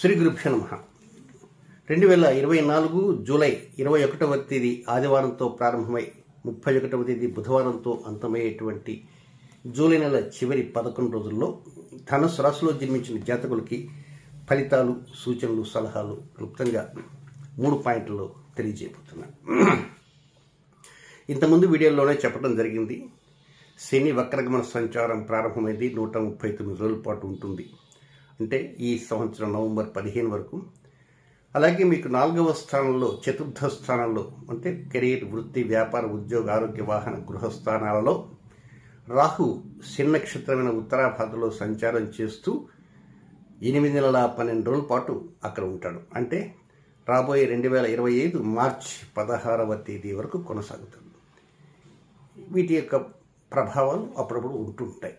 శ్రీ గురుభ్యో నమః. 2024 జూలై 21వ తేదీ ఆదివారంతో ప్రారంభమై 31వ తేదీ బుధవారంతో అంతమయ్యేటువంటి జూలై నెల చివరి 11 రోజుల్లో ధనుసు రాశిలో జన్మించిన జాతకులకి ఫలితాలు, సూచనలు, సలహాలు క్లుప్తంగా 3 పాయింట్లలో తెలియజేయబోతున్నాను. ఇంతకుముందు వీడియోలోనే చెప్పడం జరిగింది. శని వక్రగమన సంచారం ప్రారంభమైంది. 139 రోజుల పాటు ఉంటుంది. అంటే ఈ సంవత్సరం నవంబర్ 15 వరకు. అలాగే మీకు 4వ స్థానంలో, చతుర్థ స్థానంలో అంటే కెరీర్, వృత్తి, వ్యాపార, ఉద్యోగ, ఆరోగ్య, వాహన, గృహ స్థానాలలో రాహు శని నక్షత్రమైన ఉత్తరాభాద్రలో సంచారం చేస్తూ 8 నెలల 12 రోజుల పాటు అక్కడ ఉంటాడు. అంటే రాబోయే 2025 మార్చి 16వ తేదీ వరకు కొనసాగుతుంది. వీటి యొక్క ప్రభావాలు అప్పుడప్పుడు ఉంటుంటాయి.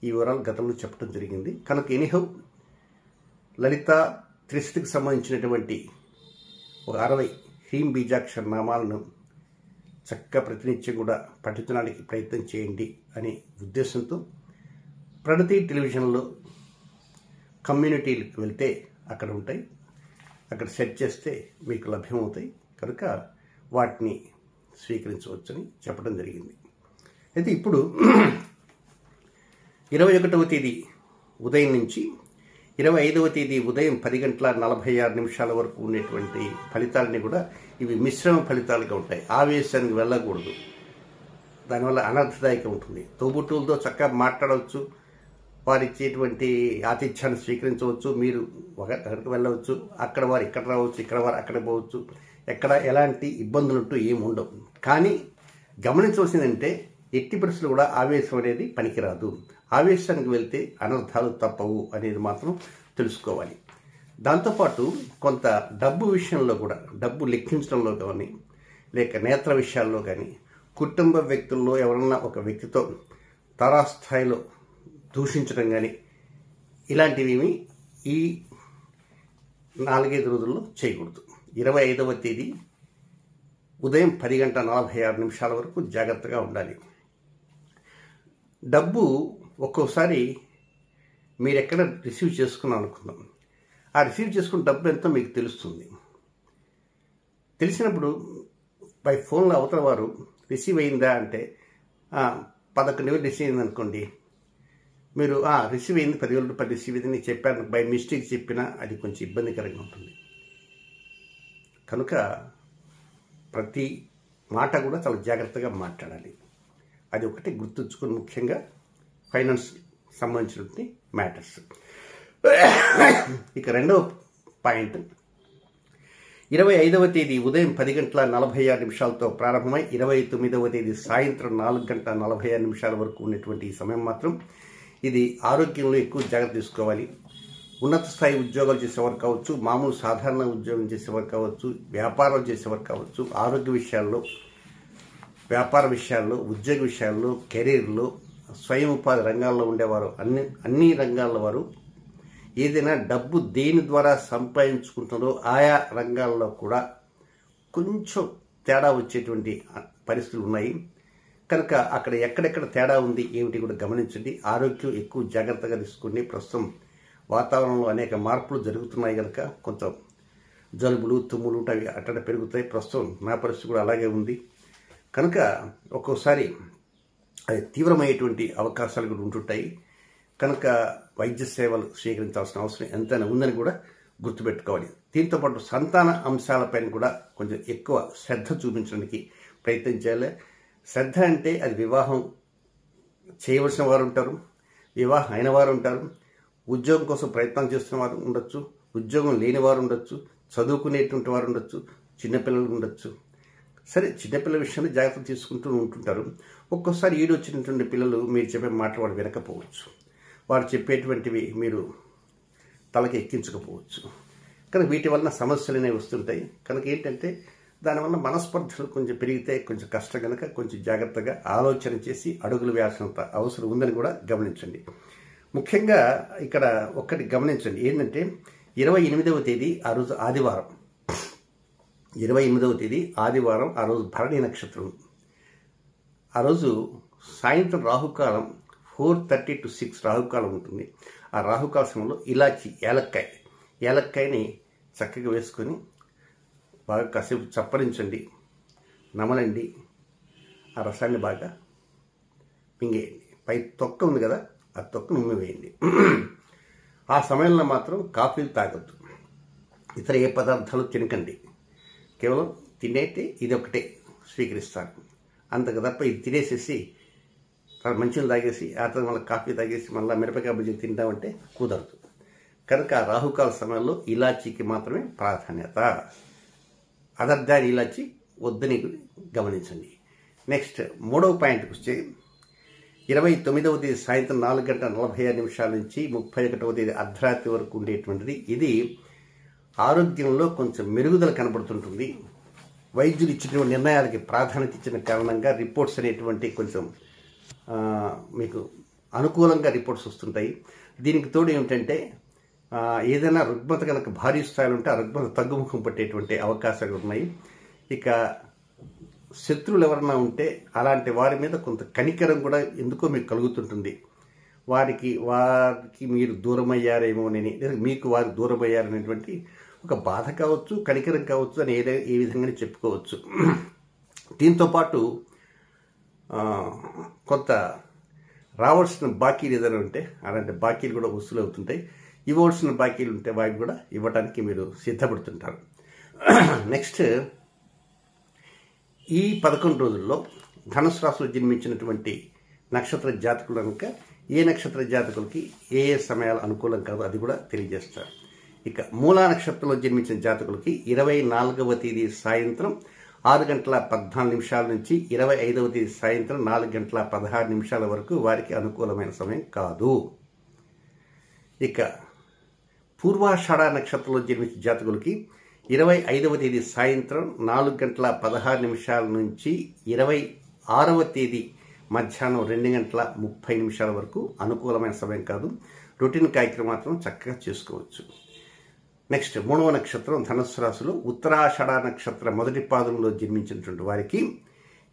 ఈ వివరాలు గతంలో చెప్పడం జరిగింది. కనుక ఎనీహౌ లలిత త్రిశతికి సంబంధించినటువంటి ఒక 60 హ్రీం బీజాక్షర నామాలను చక్కగా ప్రతినిత్యం కూడా పఠించడానికి ప్రయత్నం చేయండి అనే ఉద్దేశంతో ప్రణతి టెలివిజన్లో కమ్యూనిటీలకు వెళ్తే అక్కడ ఉంటాయి. అక్కడ సెర్చ్ చేస్తే మీకు లభ్యమవుతాయి. కనుక వాటిని స్వీకరించవచ్చని చెప్పడం జరిగింది. అయితే ఇప్పుడు 21వ తేదీ ఉదయం నుంచి 25వ తేదీ ఉదయం 10:46 వరకు ఉండేటువంటి ఫలితాలని కూడా ఇవి మిశ్రమ ఫలితాలుగా ఉంటాయి. ఆవేశానికి వెళ్ళకూడదు. దానివల్ల అనర్థదాయకం ఉంటుంది. తోబుట్టువులతో చక్కగా మాట్లాడవచ్చు, వారు ఇచ్చేటువంటి ఆతిథ్యాన్ని స్వీకరించవచ్చు, మీరు ఒకరికి వెళ్ళవచ్చు, అక్కడ వారు ఇక్కడ రావచ్చు, ఇక్కడ వారు అక్కడ పోవచ్చు. ఎక్కడ ఎలాంటి ఇబ్బందులుంటూ ఏమి ఉండవు. కానీ గమనించవలసిందంటే ఎట్టి పరిస్థితులు కూడా ఆవేశం అనేది పనికిరాదు. ఆవేశానికి వెళ్తే అనర్థాలు తప్పవు అనేది మాత్రం తెలుసుకోవాలి. దాంతోపాటు కొంత డబ్బు విషయంలో కూడా, డబ్బు లెక్కించడంలో కానీ, లేక నేత్ర విషయాల్లో కానీ, కుటుంబ వ్యక్తుల్లో ఎవరన్నా ఒక వ్యక్తితో తారాస్థాయిలో దూషించడం కానీ, ఇలాంటివి ఈ 4-5 రోజుల్లో చేయకూడదు. 25వ తేదీ ఉదయం 10:46 వరకు జాగ్రత్తగా ఉండాలి. డబ్బు ఒక్కోసారి మీరు ఎక్కడ రిసీవ్ చేసుకున్నాం అనుకుందాం. ఆ రిసీవ్ చేసుకున్న డబ్బు ఎంతో మీకు తెలుస్తుంది. తెలిసినప్పుడు బై ఫోన్లో అవతల వారు రిసీవ్ అయిందా అంటే 11,000 రిసీవ్ అయింది అనుకోండి. మీరు రిసీవ్ అయింది 10,000 రూపాయలు రిసీవ్ అయింది నేను చెప్పాను, బై మిస్టేక్ చెప్పినా అది కొంచెం ఇబ్బందికరంగా ఉంటుంది. కనుక ప్రతి మాట కూడా చాలా జాగ్రత్తగా మాట్లాడాలి. అది ఒకటి గుర్తుంచుకుని, ముఖ్యంగా ఫైనాన్స్ సంబంధించినటువంటి మ్యాటర్స్. ఇక రెండవ పాయింట్, 25వ తేదీ ఉదయం 10:46 ప్రారంభమై 29వ తేదీ సాయంత్రం 4:46 వరకు ఉన్నటువంటి ఈ సమయం మాత్రం ఇది ఆరోగ్యంలో ఎక్కువ జాగ్రత్త తీసుకోవాలి. ఉన్నత స్థాయి ఉద్యోగాలు చేసేవారు కావచ్చు, మామూలు సాధారణ ఉద్యోగం చేసేవారు కావచ్చు, వ్యాపారం చేసేవారు కావచ్చు, ఆరోగ్య విషయాల్లో, వ్యాపార విషయాల్లో, ఉద్యోగ విషయాల్లో, కెరీర్లో, స్వయం ఉపాధి రంగాల్లో ఉండేవారు, అన్ని రంగాల వారు ఏదైనా డబ్బు దేని ద్వారా సంపాదించుకుంటున్నారో ఆయా రంగాల్లో కూడా కొంచెం తేడా వచ్చేటువంటి పరిస్థితులు ఉన్నాయి. కనుక అక్కడ ఎక్కడెక్కడ తేడా ఉంది ఏమిటి కూడా గమనించండి. ఆరోగ్యం ఎక్కువ జాగ్రత్తగా తీసుకోండి. ప్రస్తుతం వాతావరణంలో అనేక మార్పులు జరుగుతున్నాయి కనుక కొంచెం జలుబులు, తుమ్ములు అవి అట్ట పెరుగుతాయి. ప్రస్తుతం నా పరిస్థితి కూడా అలాగే ఉంది. కనుక ఒక్కోసారి అది తీవ్రమైనటువంటి అవకాశాలు కూడా ఉంటుంటాయి. కనుక వైద్య సేవలు స్వీకరించాల్సిన అవసరం ఎంతైనా ఉందని కూడా గుర్తుపెట్టుకోవాలి. దీంతోపాటు సంతాన అంశాలపైన కూడా కొంచెం ఎక్కువ శ్రద్ధ చూపించడానికి ప్రయత్నం చేయాలి. శ్రద్ధ అంటే అది వివాహం చేయవలసిన వారు ఉంటారు, వివాహం అయిన వారు ఉంటారు, ఉద్యోగం కోసం ప్రయత్నం చేస్తున్న వారు ఉండొచ్చు, ఉద్యోగం లేని వారు ఉండొచ్చు, చదువుకునేటువంటి వారు ఉండొచ్చు, చిన్నపిల్లలు ఉండొచ్చు. సరే, చిన్నపిల్లల విషయంలో జాగ్రత్త తీసుకుంటూ ఉంటుంటారు. ఒక్కోసారి ఈడు వచ్చినటువంటి పిల్లలు మీరు చెప్పే మాటలు వాడు వినకపోవచ్చు, వారు చెప్పేటువంటివి మీరు తలకి ఎక్కించకపోవచ్చు. కనుక వీటి వలన సమస్యలు అనేవి వస్తుంటాయి. కనుక ఏంటంటే దానివల్ల మనస్పర్ధలు కొంచెం పెరిగితే కొంచెం కష్టం. కనుక కొంచెం జాగ్రత్తగా ఆలోచన చేసి అడుగులు వేయాల్సినంత అవసరం ఉందని కూడా గమనించండి. ముఖ్యంగా ఇక్కడ ఒక్కటి గమనించండి, ఏంటంటే 28వ తేదీ ఆ రోజు ఆదివారం, 28వ తేదీ ఆదివారం, ఆ రోజు భరణి నక్షత్రం. ఆ రోజు సాయంత్రం రాహుకాలం 4:30 to 6 రాహుకాలం ఉంటుంది. ఆ రాహుకాల సమయంలో ఇలాచి, ఏలక్కాయ ఏలక్కాయని చక్కగా వేసుకొని బాగా కాసేపు చప్పరించండి, నమలండి, ఆ రసాన్ని బాగా మింగేయండి. పై తొక్క ఉంది కదా, ఆ తొక్కను ఉమ్మివేయండి. ఆ సమయంలో మాత్రం కాఫీలు తాగొద్దు, ఇతర ఏ పదార్థాలు తినకండి. కేవలం తినేటి ఇది ఒకటే స్వీకరిస్తారు, అంతకు తప్ప ఇది తినేసేసి మంచిగా తాగేసి ఆ తర్వాత మళ్ళీ కాఫీ తాగేసి మళ్ళీ మిరపకాయ బజ్జీ తింటామంటే కుదరదు. కనుక రాహుకాల సమయంలో ఇలాచీకి మాత్రమే ప్రాధాన్యత, అదర్ దాన్ ఇలాచీ వద్దని గమనించండి. నెక్స్ట్ 3వ పాయింట్కి వస్తే 29వ తేదీ సాయంత్రం 4:46 నుంచి 31వ తేదీ అర్ధరాత్రి వరకు ఉండేటువంటిది. ఇది ఆరోగ్యంలో కొంచెం మెరుగుదల కనబడుతుంటుంది. వైద్యులు ఇచ్చినటువంటి నిర్ణయాలకి ప్రాధాన్యత ఇచ్చిన కారణంగా రిపోర్ట్స్ అనేటువంటి కొంచెం మీకు అనుకూలంగా రిపోర్ట్స్ వస్తుంటాయి. దీనికి తోడు ఏమిటంటే ఏదైనా రుగ్మత కనుక భారీ స్థాయిలో ఉంటే ఆ రుగ్మత తగ్గుముఖం పట్టేటువంటి అవకాశాలు ఉన్నాయి. ఇక శత్రువులు ఎవరన్నా ఉంటే అలాంటి వారి మీద కొంత కనికరం కూడా ఎందుకో మీకు కలుగుతుంటుంది. వారికి మీరు దూరమయ్యారేమోనని, లేదా మీకు వారు దూరమయ్యారనేటువంటి ఒక బాధ కావచ్చు, కనికరం కావచ్చు అని ఏ విధంగానే చెప్పుకోవచ్చు. దీంతోపాటు కొంత రావాల్సిన బాకీలు ఏదైనా ఉంటే అలాంటి బాకీలు కూడా వసూలు అవుతుంటాయి. ఇవ్వాల్సిన బాకీలు ఉంటే వాటిని కూడా ఇవ్వడానికి మీరు సిద్ధపడుతుంటారు. నెక్స్ట్, ఈ 11 రోజుల్లో ధనుసు రాశిలో జన్మించినటువంటి నక్షత్ర జాతకులు కనుక ఏ నక్షత్ర జాతకులకి ఏ సమయాలు అనుకూలం కాదో అది కూడా తెలియజేస్తారు. ఇక మూలా నక్షత్రంలో జన్మించిన జాతకులకి 24వ తేదీ సాయంత్రం 6:14 నుంచి 25వ తేదీ సాయంత్రం 4:16 వరకు వారికి అనుకూలమైన సమయం కాదు. ఇక పూర్వాషాఢ నక్షత్రంలో జన్మించిన జాతకులకి 25వ తేదీ సాయంత్రం 4:16 నుంచి 26వ తేదీ మధ్యాహ్నం 2:30 వరకు అనుకూలమైన సమయం కాదు. రొటీన్ కార్యక్రమం మాత్రం చక్కగా చేసుకోవచ్చు. నెక్స్ట్ 3వ నక్షత్రం ధనుస్సు రాశిలో ఉత్తరాషాఢ నక్షత్ర మొదటి పాదంలో జన్మించినటువంటి వారికి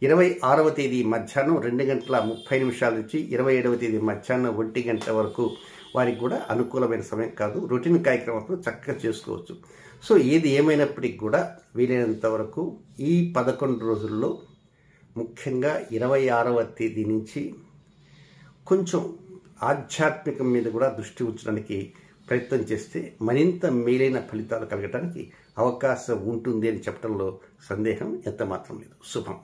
26వ తేదీ మధ్యాహ్నం 2:30 నుంచి 27వ తేదీ మధ్యాహ్నం 1 గంట వరకు వారికి కూడా అనుకూలమైన సమయం కాదు. రొటీన్ కార్యక్రమాలు చక్కగా చేసుకోవచ్చు. సో ఏది ఏమైనప్పటికీ కూడా వీలైనంత వరకు ఈ 11 రోజుల్లో ముఖ్యంగా 26వ తేదీ నుంచి కొంచెం ఆధ్యాత్మికం మీద కూడా దృష్టి ఉంచడానికి ప్రయత్నం చేస్తే మరింత మేలైన ఫలితాలు కలగడానికి అవకాశం ఉంటుంది అని చెప్పడంలో సందేహం ఎంతమాత్రం లేదు. శుభం.